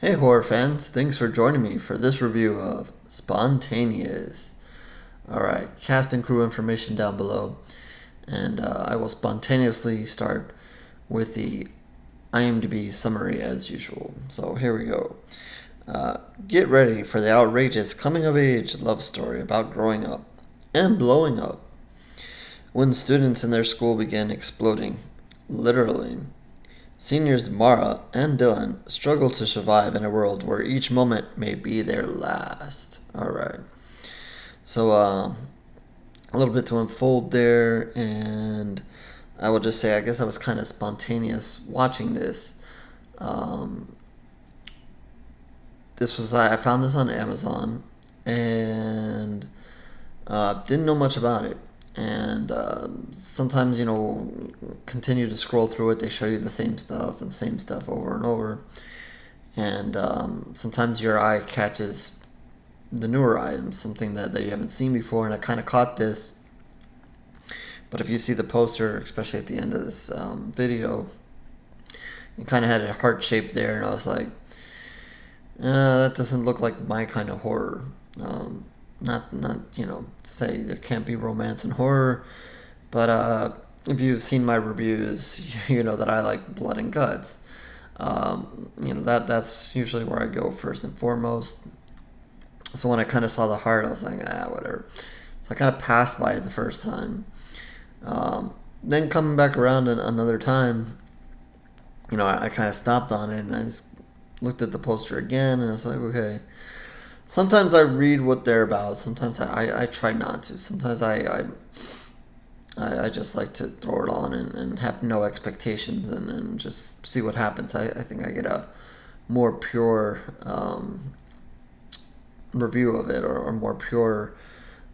Hey horror fans, thanks for joining me for this review of Spontaneous. Alright, cast and crew information down below, and I will spontaneously start with the IMDb summary as usual. So here we go. Get ready for the outrageous coming of age love story about growing up and blowing up when students in their school begin exploding, literally. Seniors Mara and Dylan struggle to survive in a world where each moment may be their last. Alright. So, a little bit to unfold there, and I will just say, I guess I was kind of spontaneous watching this. Um, I found this on Amazon, and didn't know much about it. And sometimes, continue to scroll through it. They show you the same stuff and same stuff over and over. And sometimes your eye catches the newer items, something that you haven't seen before. And I kind of caught this. But if you see the poster, especially at the end of this video, it kind of had a heart shape there. And I was like, that doesn't look like my kind of horror. Not to say there can't be romance and horror, but if you've seen my reviews, you know that I like blood and guts. That's usually where I go first and foremost. So when I kind of saw the heart, I was like, whatever. So I kind of passed by it the first time. Then coming back around another time, I kind of stopped on it and I just looked at the poster again and I was like, okay. Sometimes I read what they're about. Sometimes I try not to. Sometimes I just like to throw it on and have no expectations and just see what happens. I think I get a more pure review of it or more pure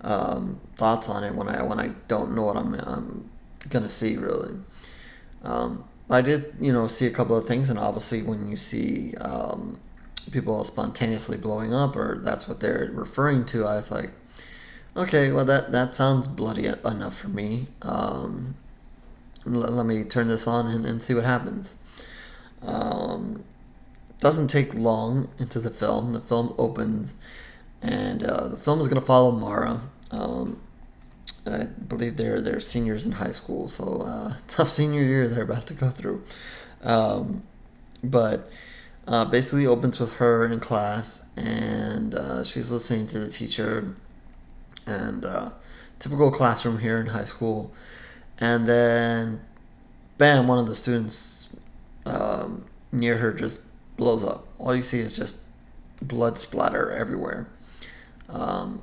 thoughts on it when I don't know what I'm gonna see really. I did see a couple of things, and obviously when you see people spontaneously blowing up, or that's what they're referring to, I was like, okay, well that sounds bloody enough for me. Let me turn this on and see what happens. Doesn't take long into the film. The film opens, and the film is going to follow Mara. I believe they're seniors in high school, so tough senior year they're about to go through. But basically opens with her in class, and she's listening to the teacher, and typical classroom here in high school. And then, bam, one of the students near her just blows up. All you see is just blood splatter everywhere. Of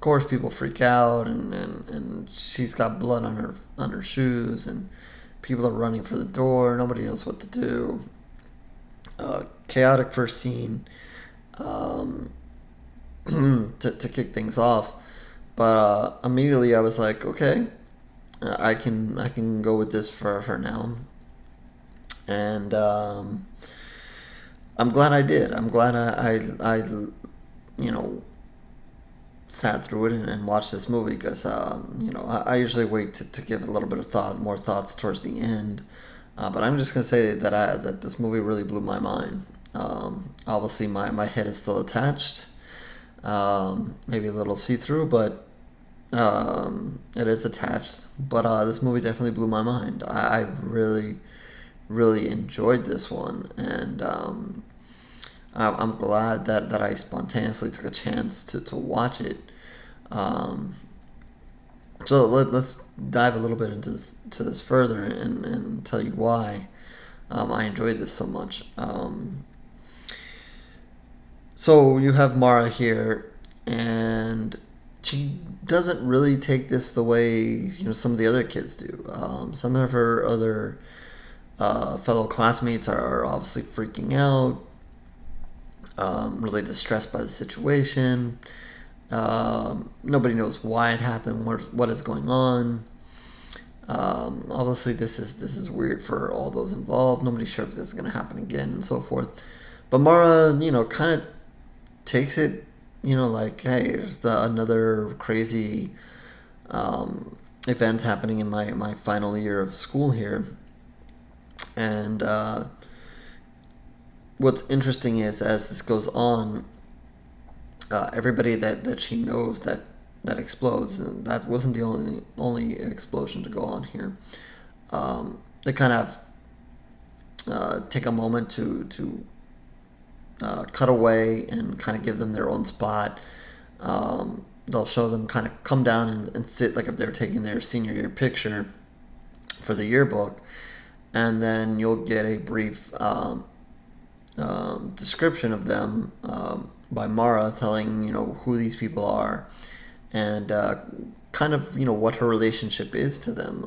course, people freak out, and she's got blood on her shoes, and people are running for the door. Nobody knows what to do. Chaotic first scene to kick things off, but immediately I was like, okay, I can go with this for now, and I'm glad I did. I'm glad I you know sat through it and watched this movie because I usually wait to give a little bit of more thoughts towards the end. But I'm just gonna say that this movie really blew my mind. Obviously, my head is still attached, maybe a little see through, but it is attached. But this movie definitely blew my mind. I really, really enjoyed this one, and I'm glad that I spontaneously took a chance to watch it. Um, so let's dive a little bit to this further and tell you why I enjoyed this so much. So you have Mara here, and she doesn't really take this the way some of the other kids do. Some of her other fellow classmates are obviously freaking out, really distressed by the situation. Nobody knows why it happened, what is going on. Obviously, this is weird for all those involved. Nobody's sure if this is going to happen again, and so forth. But Mara, kind of takes it, like, hey, there's another crazy event happening in my final year of school here, and what's interesting is as this goes on, everybody that she knows that explodes, and that wasn't the only explosion to go on here. They kind of take a moment to cut away and kind of give them their own spot. They'll show them kind of come down and sit like if they're taking their senior year picture for the yearbook, and then you'll get a brief description of them by Mara, telling who these people are, and kind of what her relationship is to them.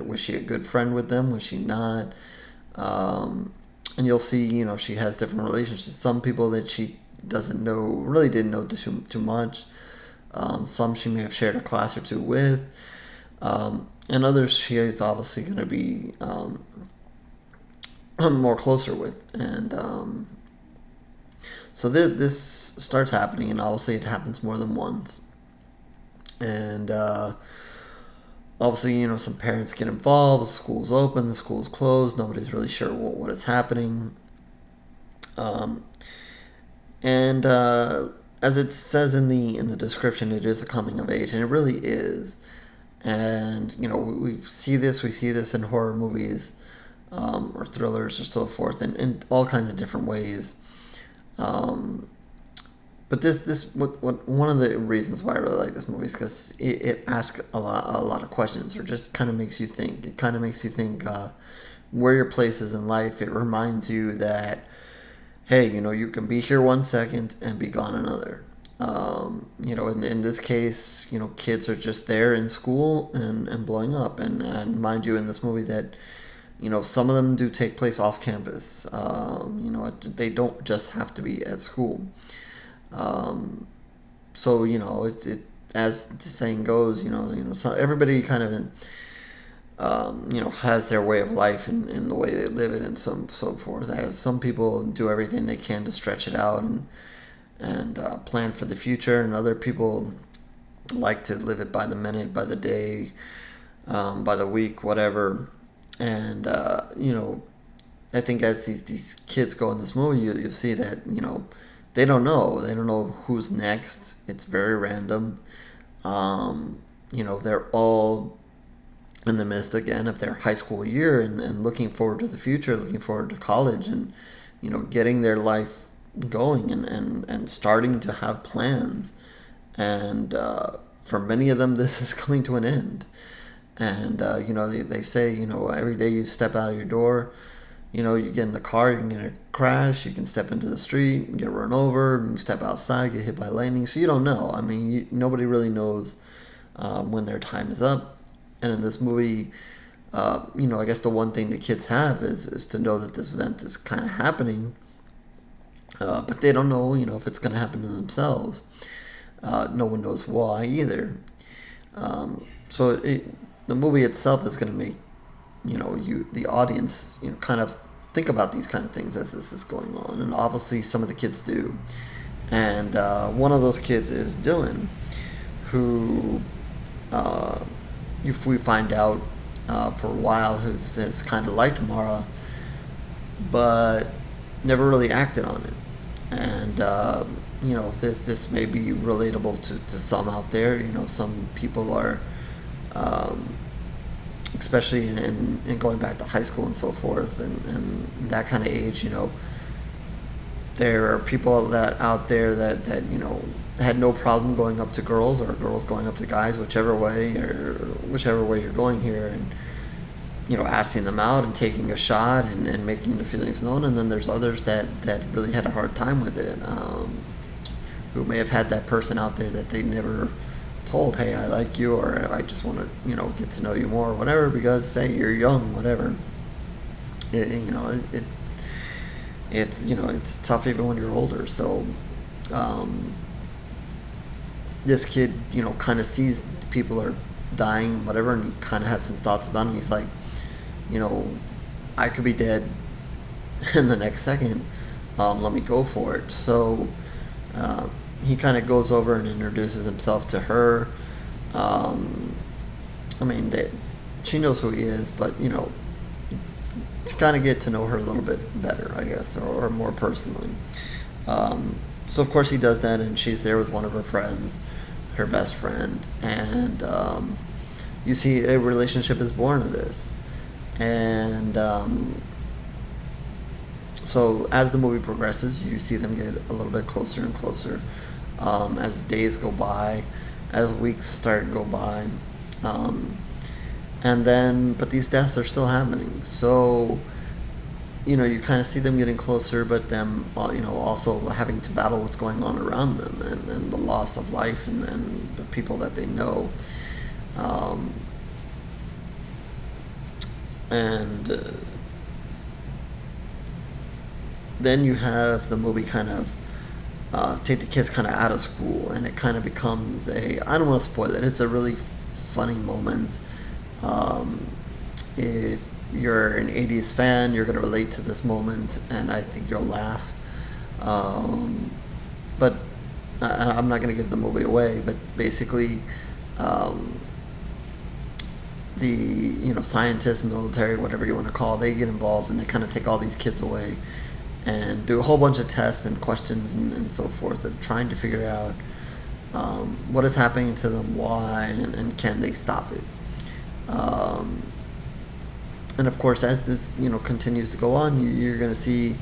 Was she a good friend with them? Was she not? And you'll see she has different relationships. Some people that she really didn't know too much. Some she may have shared a class or two with, and others she is obviously going to be more closer with. And so this starts happening, and obviously it happens more than once. And obviously, some parents get involved. The school's open, the school's closed. Nobody's really sure what is happening. And as it says in the description, it is a coming of age, and it really is. And we see this in horror movies, or thrillers, or so forth, in all kinds of different ways. But one of the reasons why I really like this movie is because it asks a lot of questions, or just kind of makes you think. It kind of makes you think where your place is in life. It reminds you that, hey, you can be here 1 second and be gone another. In this case, kids are just there in school and blowing up. And mind you, in this movie that, some of them do take place off campus. They don't just have to be at school. So it as the saying goes, so everybody kind of has their way of life and the way they live it, and so forth. As some people do everything they can to stretch it out and plan for the future, and other people like to live it by the minute, by the day, by the week, whatever. And I think as these kids go in this movie, you see that they don't know who's next. It's very random. They're all in the midst again of their high school year and looking forward to the future, looking forward to college, and getting their life going and starting to have plans. And for many of them, this is coming to an end. And they say every day you step out of your door, you get in the car, you can get a crash, you can step into the street and get run over, and you step outside, get hit by lightning. So you don't know. I mean, nobody really knows when their time is up. And in this movie, I guess the one thing the kids have is to know that this event is kind of happening, but they don't know, if it's going to happen to themselves. No one knows why either. So the movie itself is going to make the audience kind of think about these kind of things as this is going on, and obviously some of the kids do. And one of those kids is Dylan, who if we find out for a while has kind of liked Mara, but never really acted on it. And this may be relatable to some out there. Some people are especially in going back to high school and so forth, and that kind of age, there are people out there that had no problem going up to girls, or girls going up to guys, whichever way you're going here, and asking them out and taking a shot and making their feelings known. And then there's others that really had a hard time with it, who may have had that person out there that they never told, hey, I like you, or I just want to get to know you more, or whatever, because say you're young, whatever. It's tough even when you're older. So this kid kind of sees people are dying, whatever, and he kind of has some thoughts about him. He's like, I could be dead in the next second. Let me go for it. So he kind of goes over and introduces himself to her. She knows who he is, but to kind of get to know her a little bit better, I guess, or more personally. So of course he does that, and she's there with one of her friends, her best friend, and you see a relationship is born of this. And so as the movie progresses, you see them get a little bit closer and closer as days go by, as weeks start to go by. And then, but these deaths are still happening. So, you kind of see them getting closer, but them, also having to battle what's going on around them, and the loss of life, and the people that they know. And then you have the movie kind of take the kids kind of out of school, and it kind of becomes I don't want to spoil it, it's a really funny moment. If you're an 80s fan, you're going to relate to this moment, and I think you'll laugh. But I'm not going to give the movie away, but basically, the scientists, military, whatever you want to call it, they get involved, and they kind of take all these kids away and do a whole bunch of tests and questions and so forth, and trying to figure out what is happening to them, why, and can they stop it. And of course, as this continues to go on, you're going to see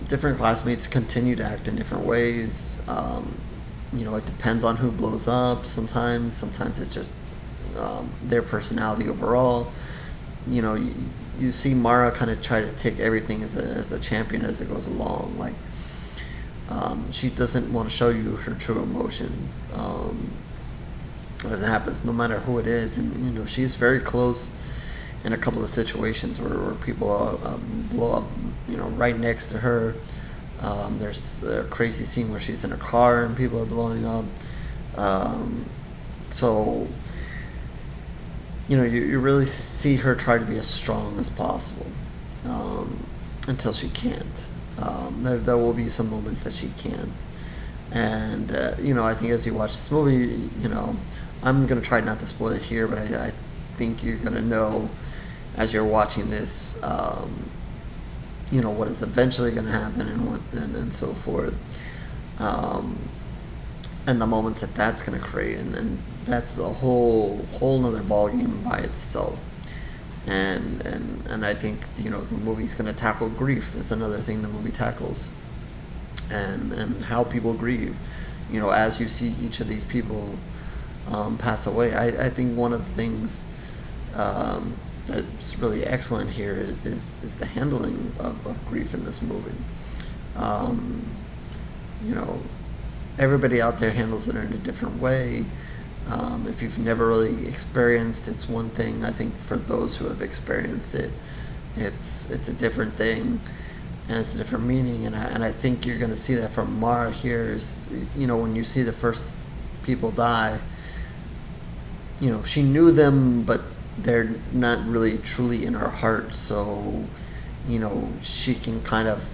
different classmates continue to act in different ways. It depends on who blows up. Sometimes it's just their personality overall. You see Mara kind of try to take everything as a champion as it goes along. Like, she doesn't want to show you her true emotions. As it happens, no matter who it is, and she's very close in a couple of situations where people blow up, right next to her. There's a crazy scene where she's in a car and people are blowing up. So you really see her try to be as strong as possible, until she can't. There will be some moments that she can't. And I think as you watch this movie, I'm gonna try not to spoil it here, but I think you're gonna know as you're watching this, what is eventually gonna happen, and so forth, and the moments that's gonna create, and that's a whole nother ballgame by itself. And I think the movie's gonna tackle grief. Is another thing the movie tackles, and how people grieve. As you see each of these people pass away. I think one of the things that's really excellent here is the handling of grief in this movie. Everybody out there handles it in a different way. If you've never really experienced, it's one thing. I think for those who have experienced it, it's a different thing, and it's a different meaning. And I think you're going to see that from Mara here. Is when you see the first people die, she knew them, but they're not really truly in her heart. So she can kind of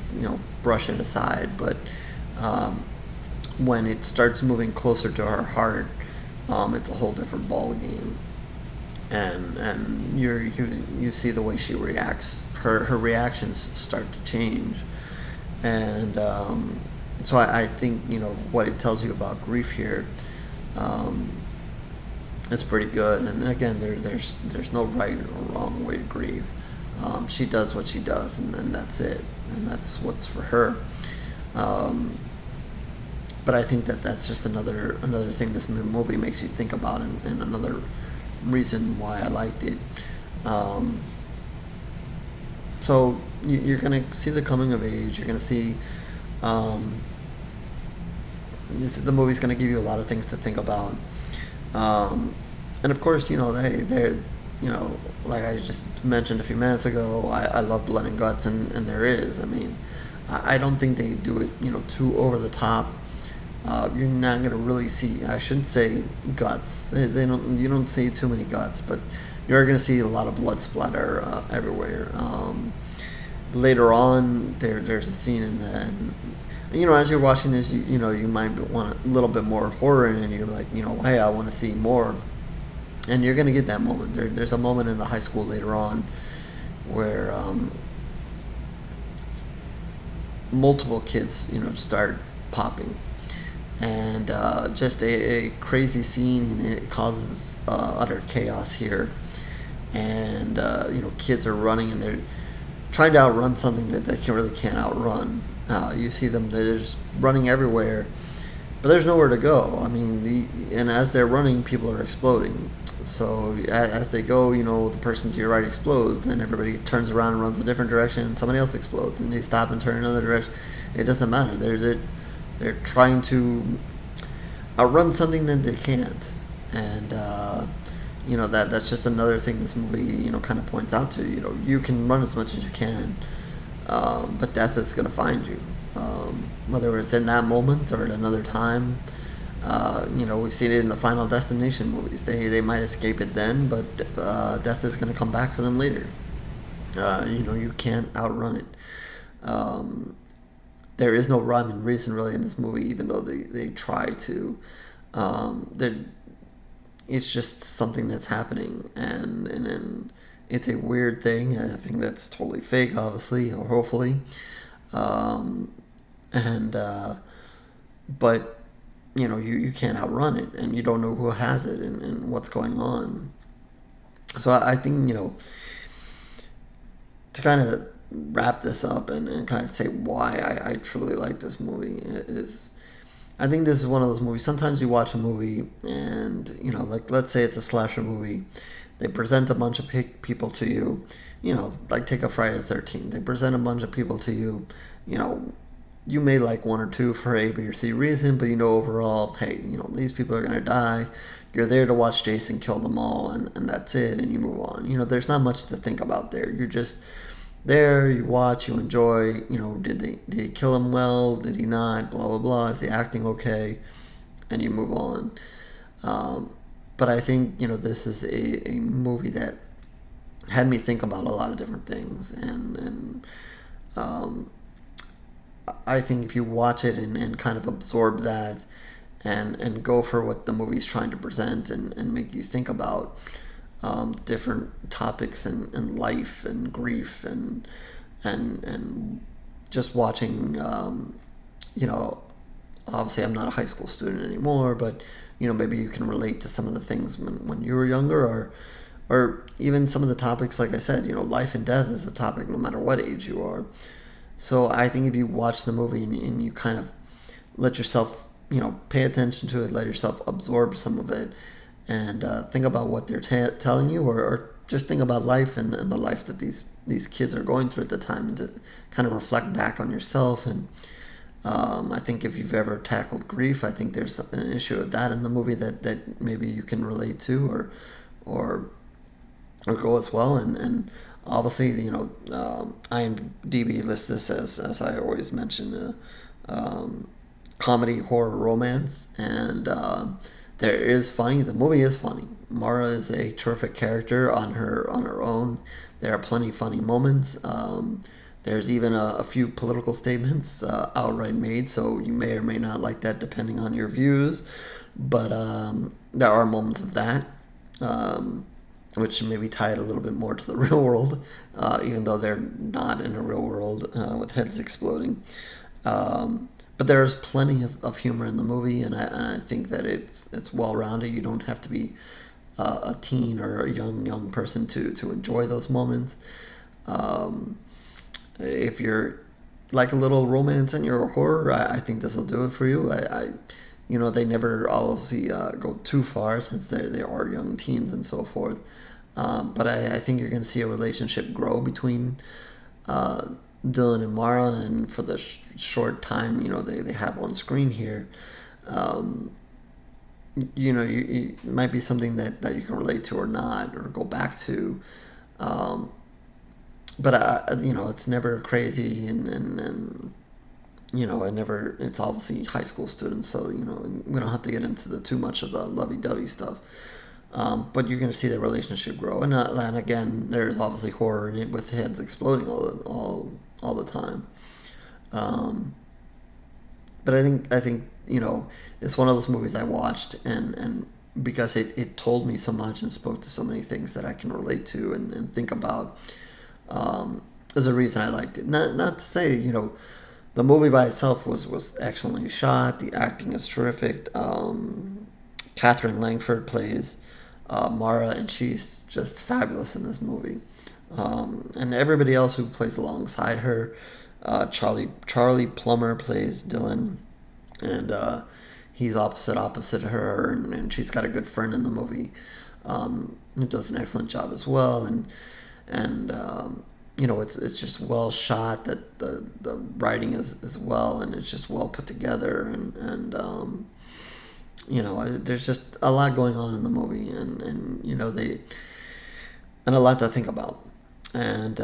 brush it aside. But when it starts moving closer to her heart, it's a whole different ball game, and you see the way she reacts. Her reactions start to change, and so I think what it tells you about grief here is pretty good. And again, there's no right or wrong way to grieve. She does what she does, and that's it, and that's what's for her. But I think that's just another thing this movie makes you think about, and another reason why I liked it. So you're going to see the coming of age. You're going to see the movie's going to give you a lot of things to think about. And of course, they're like I just mentioned a few minutes ago, I love blood and guts, and there is. I mean, I don't think they do it too over the top. You're not going to really see, I shouldn't say guts. You don't see too many guts, but you're going to see a lot of blood splatter everywhere. Later on, there's a scene in that, and, as you're watching this, you might want a little bit more horror in it, and you're like, hey, I want to see more. And you're going to get that moment. There's a moment in the high school later on where multiple kids, start popping, and just a crazy scene, and it causes utter chaos here. And kids are running, and they're trying to outrun something that they really can't outrun. You see them; they're just running everywhere, but there's nowhere to go. I mean, and as they're running, people are exploding. So as they go, the person to your right explodes, then everybody turns around and runs a different direction, and somebody else explodes, and they stop and turn another direction. It doesn't matter. They're trying to outrun something that they can't, and that's just another thing this movie kind of points out to you. You can run as much as you can, but death is going to find you, whether it's in that moment or at another time. We've seen it in the Final Destination movies. They might escape it then, but death is going to come back for them later. You can't outrun it. There is no rhyme and reason really in this movie, even though they try to. It's just something that's happening, and it's a weird thing. I think that's totally fake, obviously, or hopefully. And but you can't outrun it, and you don't know who has it and what's going on. So I think to kind of wrap this up and kind of say why I truly like this movie is, I think this is one of those movies. Sometimes you watch a movie and, like let's say it's a slasher movie. They present a bunch of people to you, like take a Friday the 13th. They present a bunch of people to you, you may like one or two for A, B, or C reason, but overall, hey, these people are going to die. You're there to watch Jason kill them all, and that's it, and you move on. There's not much to think about there. You're just there, you watch, you enjoy, did he kill him well? Did he not? Blah, blah, blah. Is the acting okay? And you move on. But I think, this is a movie that had me think about a lot of different things, and I think if you watch it and kind of absorb that and go for what the movie's trying to present and make you think about different topics in life and grief and just watching, obviously I'm not a high school student anymore, but maybe you can relate to some of the things when you were younger, or even some of the topics, like I said, life and death is a topic no matter what age you are. So I think if you watch the movie and you kind of let yourself, pay attention to it, let yourself absorb some of it, and think about what they're telling you, or just think about life and the life that these kids are going through at the time, and to kind of reflect back on yourself. And I think if you've ever tackled grief, I think there's an issue of that in the movie that maybe you can relate to or go as well. And obviously, IMDb lists this as I always mention, comedy, horror, romance, and there is funny. The movie is funny. Mara is a terrific character on her own. There are plenty of funny moments. There's even a few political statements outright made, so you may or may not like that depending on your views. But there are moments of that. Which maybe tie it a little bit more to the real world, even though they're not in a real world with heads exploding. But there's plenty of humor in the movie, and I think that it's well rounded. You don't have to be a teen or a young person to enjoy those moments. If you're like a little romance and you're a horror, I think this will do it for you. They never obviously go too far since they are young teens and so forth. But I think you're going to see a relationship grow between Dylan and Mara, and for the short time they have on screen here, it might be something that you can relate to or not, or go back to. But it's never crazy, and it's obviously high school students, so we don't have to get into too much of the lovey-dovey stuff. But you're going to see the relationship grow, and again, there's obviously horror in it with heads exploding all the time. But I think it's one of those movies I watched, and because it told me so much and spoke to so many things that I can relate to and think about. is a reason I liked it. Not to say, the movie by itself was excellently shot. The acting is terrific. Katherine Langford plays Mara, and she's just fabulous in this movie. And everybody else who plays alongside her, Charlie Plummer plays Dylan, and he's opposite her, and she's got a good friend in the movie who does an excellent job as well. And it's just well shot. That the writing is well, and it's just well put together, and there's just a lot going on in the movie, and a lot to think about. And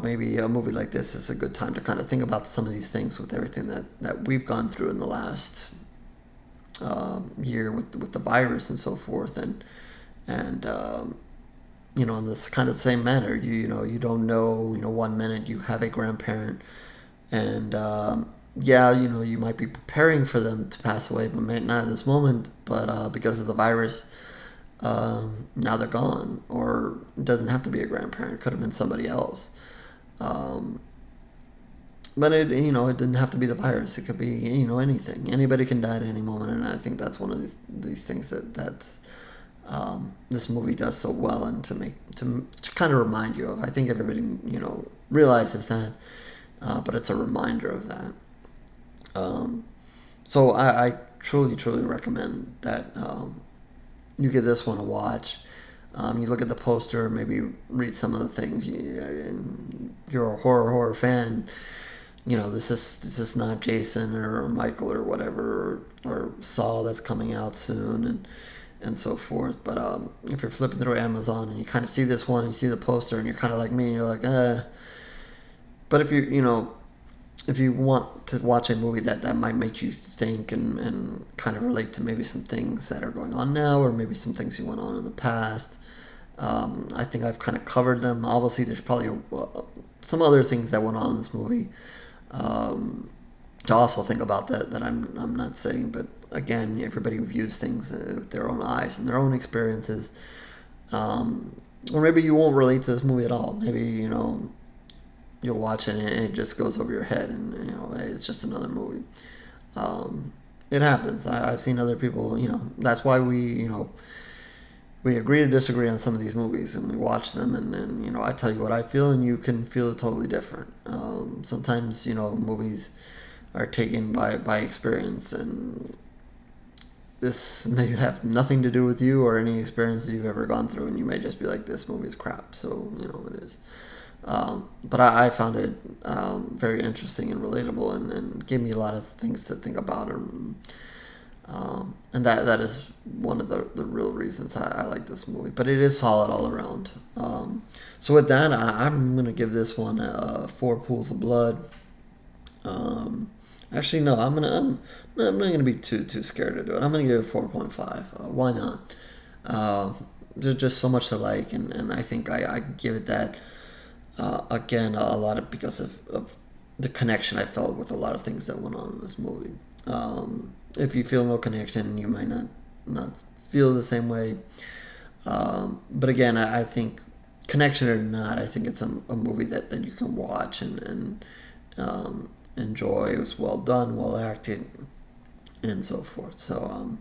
maybe a movie like this is a good time to kind of think about some of these things with everything that we've gone through in the last year with the virus and so forth, and in this kind of the same manner, you don't know, one minute you have a grandparent, and you might be preparing for them to pass away, but not at this moment, but because of the virus, now they're gone. Or it doesn't have to be a grandparent, it could have been somebody else. But it didn't have to be the virus. It could be, anything. Anybody can die at any moment, and I think that's one of these things that this movie does so well, and to kind of remind you of. I think everybody realizes that, but it's a reminder of that. So I truly recommend that you give this one a watch. You look at the poster, maybe read some of the things. You're a horror fan. This is not Jason or Michael or whatever, or Saw that's coming out soon, and so forth. But if you're flipping through Amazon and you kind of see this one, you see the poster, and you're kind of like me, and you're like, But if if you want to watch a movie that might make you think and kind of relate to maybe some things that are going on now, or maybe some things you went on in the past, I think I've kind of covered them. Obviously, there's probably some other things that went on in this movie to also think about that I'm not saying. But again, everybody views things with their own eyes and their own experiences. Or maybe you won't relate to this movie at all. Maybe you'll watch it and it just goes over your head, and hey, it's just another movie. It happens. I've seen other people. That's why we agree to disagree on some of these movies, and we watch them, and I tell you what I feel, and you can feel it totally different. Sometimes movies are taken by experience, and this may have nothing to do with you or any experience that you've ever gone through, and you may just be like, this movie's crap. So it is. But I found it very interesting and relatable, and gave me a lot of things to think about, and that is one of the real reasons I like this movie. But it is solid all around. So with that, I'm going to give this one 4 pools of blood. Actually, no, I'm not going to be too scared to do it. I'm going to give it 4.5. Why not? There's just so much to like, and I think I give it that. Again, a lot of because of the connection I felt with a lot of things that went on in this movie. If you feel no connection, you might not feel the same way. But again, I think, connection or not, I think it's a movie that you can watch and enjoy. It was well done, well acted, and so forth. So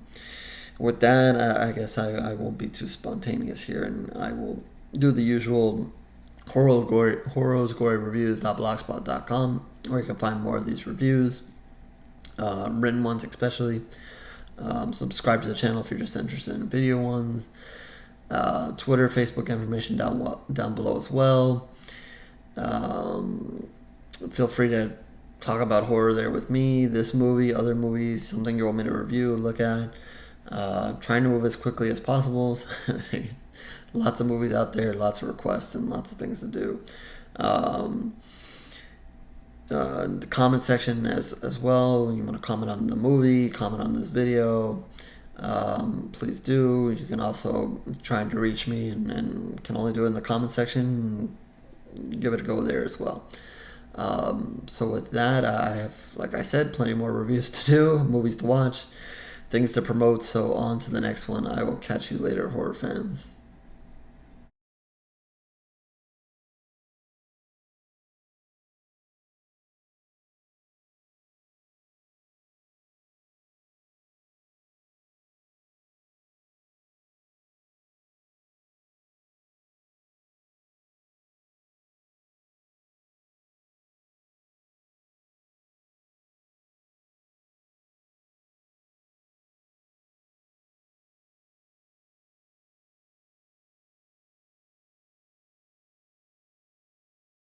with that, I guess I won't be too spontaneous here, and I will do the usual horrorgory.blogspot.com, where you can find more of these reviews, written ones especially. Subscribe to the channel if you're just interested in video ones. Twitter, Facebook information down below as well. Feel free to talk about horror there with me, this movie, other movies, something you want me to review, look at. Trying to move as quickly as possible. Lots of movies out there, lots of requests, and lots of things to do. The comment section as well. You want to comment on the movie, comment on this video, please do. You can also try to reach me, and can only do it in the comment section. Give it a go there as well. So with that, I have, like I said, plenty more reviews to do, movies to watch, things to promote. So on to the next one. I will catch you later, horror fans.